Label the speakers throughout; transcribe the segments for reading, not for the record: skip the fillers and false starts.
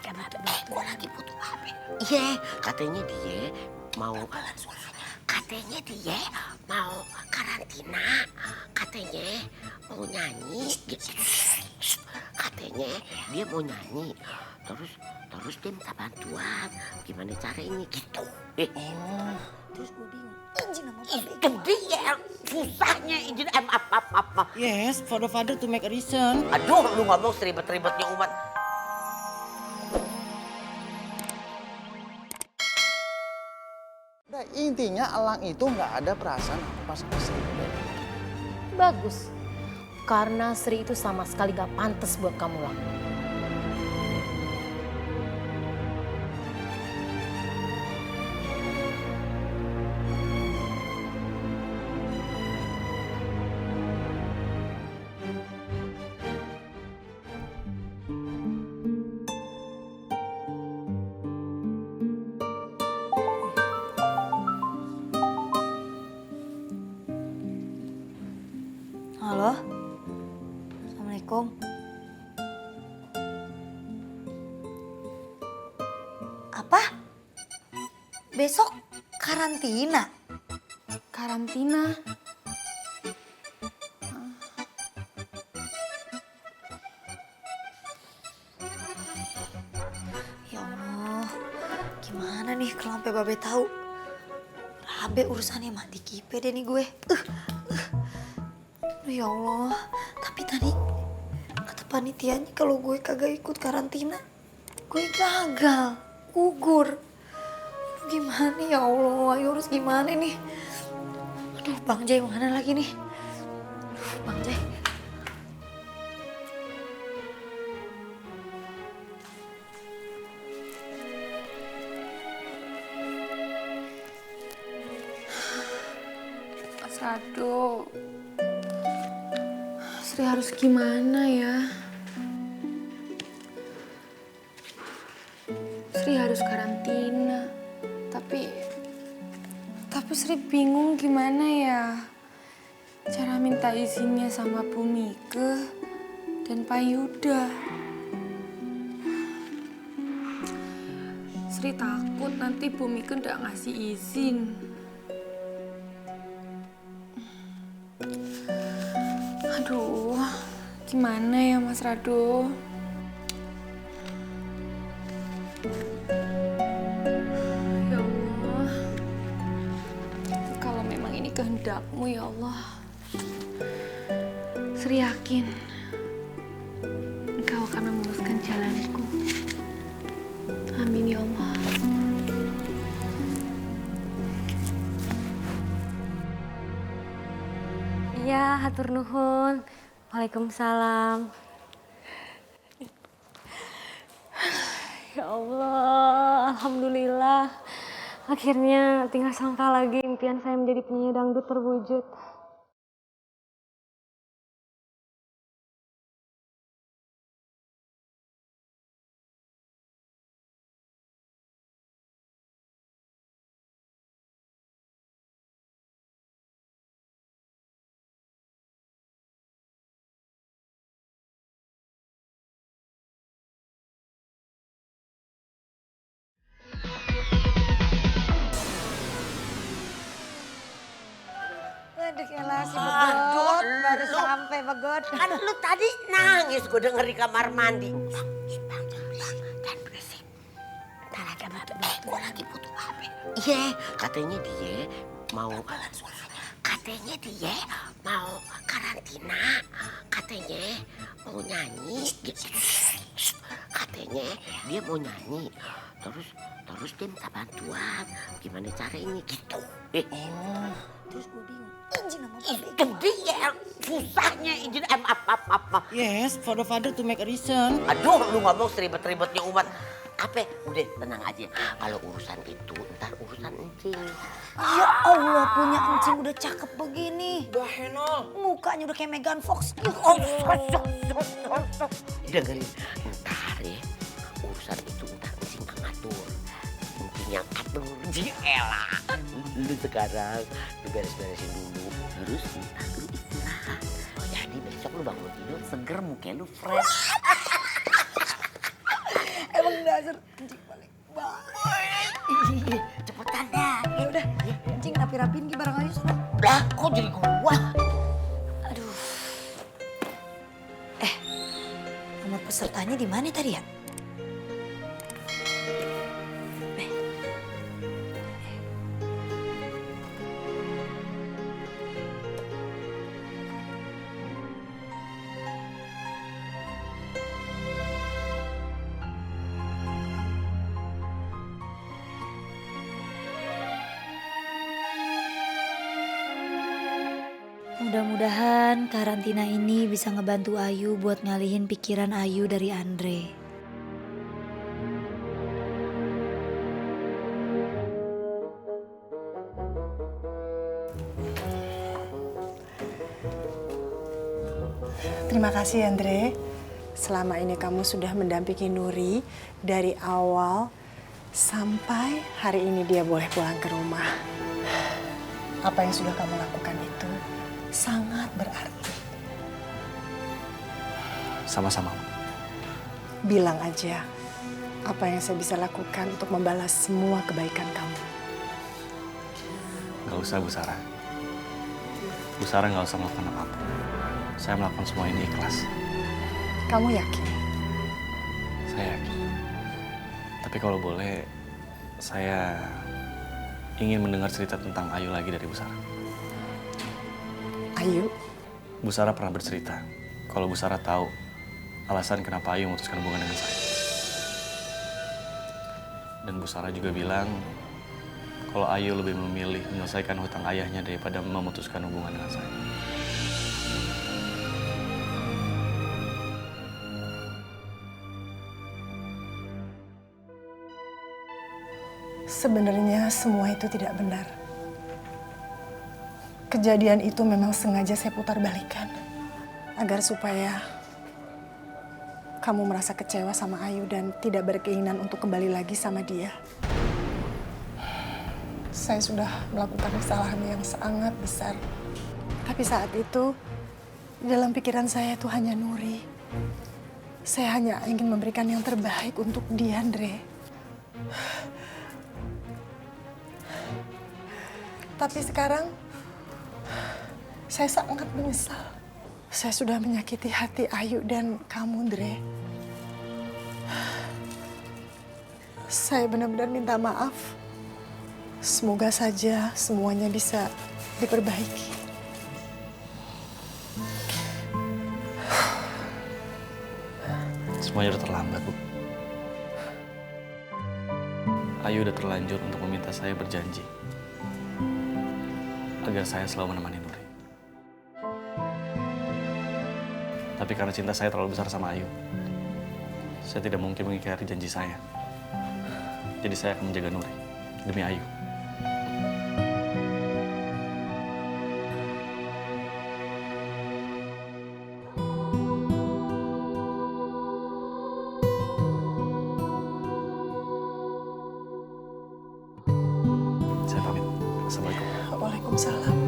Speaker 1: Gue lagi butuh apa? Iya, katanya dia mau karantina, katanya mau nyanyi, katanya dia mau nyanyi, terus dia minta bantuan, gimana caranya gitu.
Speaker 2: Terus gue bingung, izin sama babe.
Speaker 1: Itu dia susahnya izin apa.
Speaker 3: Yes, for the father to make a reason.
Speaker 1: Aduh, lu ngomong seribet-ribetnya umat.
Speaker 4: Nah, intinya Elang itu nggak ada perasaan apa sama Sri.
Speaker 5: Bagus. Karena Sri itu sama sekali gak pantas buat kamu lah.
Speaker 2: Halo? Assalamualaikum. Apa? Besok karantina?
Speaker 5: Karantina?
Speaker 2: Ya Allah, gimana nih kalau sampai babe tahu? Babe urusannya mandi kipe deh nih gue. Aduh, ya Allah, tapi tadi kata panitianya kalau gue kagak ikut karantina, gue gagal, gugur. Aduh, gimana ya Allah, ayo harus gimana nih? Aduh, Bang Jai mana lagi nih? Aduh, Bang Jai.
Speaker 6: Mas Rado, Sri harus gimana ya? Sri harus karantina, tapi Sri bingung gimana ya cara minta izinnya sama Bu Mike dan Pak Yuda. Sri takut nanti Bu Mike nggak ngasih izin. Aduh, gimana ya Mas Rado? Ya Allah, kalau memang ini kehendakmu ya Allah, Sri yakin Engkau akan meluruskan jalanku. Amin ya Allah.
Speaker 5: Iya, hatur nuhun. Waalaikumsalam. Ya Allah, alhamdulillah. Akhirnya tinggal selangkah lagi impian saya menjadi penyanyi dangdut terwujud.
Speaker 2: Aduh, elah si Begot, baru sampai Begot.
Speaker 1: Kan lu tadi nangis gue denger di kamar mandi. Bang, jangan berisik. Gue lagi butuh apa? Iya, katanya dia mau karantina, katanya mau nyanyi, katanya dia mau nyanyi, terus dia minta bantuan, gimana caranya gitu.
Speaker 2: Terus gue bingung, izin sama babe.
Speaker 1: Itu dia susahnya izin apa.
Speaker 3: Yes, for the father to make a reason.
Speaker 1: Aduh, lu ngomong seribet-ribetnya umat. Apa? Udah tenang aja. Kalau urusan itu ntar urusan encing.
Speaker 2: Ya Allah, punya encing udah cakep begini.
Speaker 3: Udah Henol.
Speaker 2: Mukanya udah kayak Megan Fox.
Speaker 1: Dengerin, ntar ya urusan itu ntar encing ngatur. Encing yang atur, Jiela. Lu sekarang lu beres-beresin dulu. Terus ntar lu istirahat. Jadi besok lu bangun tidur seger, muka lu fresh.
Speaker 2: Emang dari dasar kencing balik balik.
Speaker 1: Cepetan dah.
Speaker 2: Ya udah, kencing rapi-rapiin ki barang ayu sana.
Speaker 1: Lah, kok jadi gua?
Speaker 2: Aduh. Nomor pesertanya di mana tadi ya? Mudah-mudahan karantina ini bisa ngebantu Ayu buat ngalihin pikiran Ayu dari Andre.
Speaker 7: Terima kasih Andre. Selama ini kamu sudah mendampingi Nuri dari awal sampai hari ini dia boleh pulang ke rumah. Apa yang sudah kamu lakukan itu sangat berarti.
Speaker 4: Sama-sama.
Speaker 7: Bilang aja apa yang saya bisa lakukan untuk membalas semua kebaikan kamu.
Speaker 4: Gak usah, Bu Sarah. Bu Sarah gak usah melakukan apa-apa. Saya melakukan semua ini ikhlas.
Speaker 7: Kamu yakin?
Speaker 4: Saya yakin. Tapi kalau boleh, saya ingin mendengar cerita tentang Ayu lagi dari Bu Sarah.
Speaker 7: Ayu?
Speaker 4: Bu Sarah pernah bercerita kalau Bu Sarah tahu alasan kenapa Ayu memutuskan hubungan dengan saya. Dan Bu Sarah juga bilang kalau Ayu lebih memilih menyelesaikan hutang ayahnya daripada memutuskan hubungan dengan saya.
Speaker 7: Sebenarnya semua itu tidak benar. Kejadian itu memang sengaja saya putar balikan. Agar supaya kamu merasa kecewa sama Ayu dan tidak berkeinginan untuk kembali lagi sama dia. Saya sudah melakukan kesalahan yang sangat besar. Tapi saat itu, dalam pikiran saya itu hanya Nuri. Saya hanya ingin memberikan yang terbaik untuk dia, Andre. Tapi sekarang, saya sangat menyesal. Saya sudah menyakiti hati Ayu dan kamu, Andre. Saya benar-benar minta maaf. Semoga saja semuanya bisa diperbaiki.
Speaker 4: Semuanya udah terlambat, Bu. Ayu udah terlanjur untuk meminta saya berjanji agar saya selalu menemani Nuri. Tapi karena cinta saya terlalu besar sama Ayu, saya tidak mungkin mengingkari janji saya. Jadi saya akan menjaga Nuri demi Ayu. Saya pamit. Assalamualaikum.
Speaker 7: Waalaikumsalam.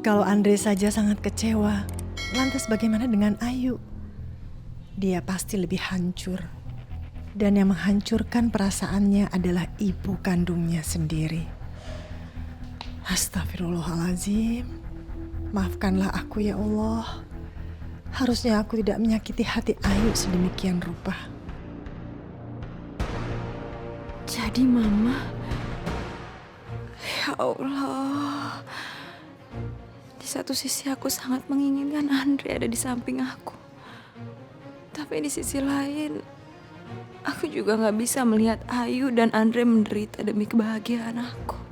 Speaker 7: Kalau Andre saja sangat kecewa, lantas bagaimana dengan Ayu? Dia pasti lebih hancur. Dan yang menghancurkan perasaannya adalah ibu kandungnya sendiri. Astagfirullahaladzim. Maafkanlah aku ya Allah. Harusnya aku tidak menyakiti hati Ayu sedemikian rupa.
Speaker 6: Jadi Mama, ya Allah, di satu sisi aku sangat menginginkan Andre ada di samping aku. Tapi di sisi lain, aku juga gak bisa melihat Ayu dan Andre menderita demi kebahagiaan aku.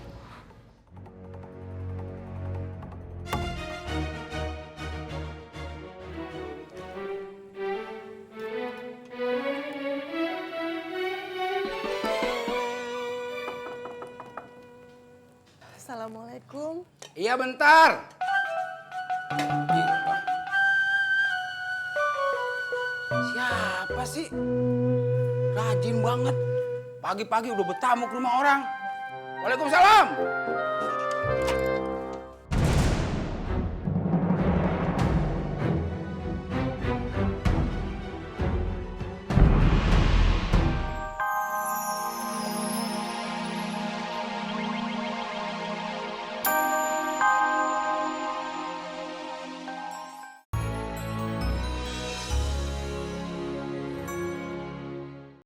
Speaker 7: Assalamualaikum.
Speaker 8: Iya bentar. Siapa sih? Rajin banget. Pagi-pagi udah bertamu ke rumah orang. Waalaikumsalam.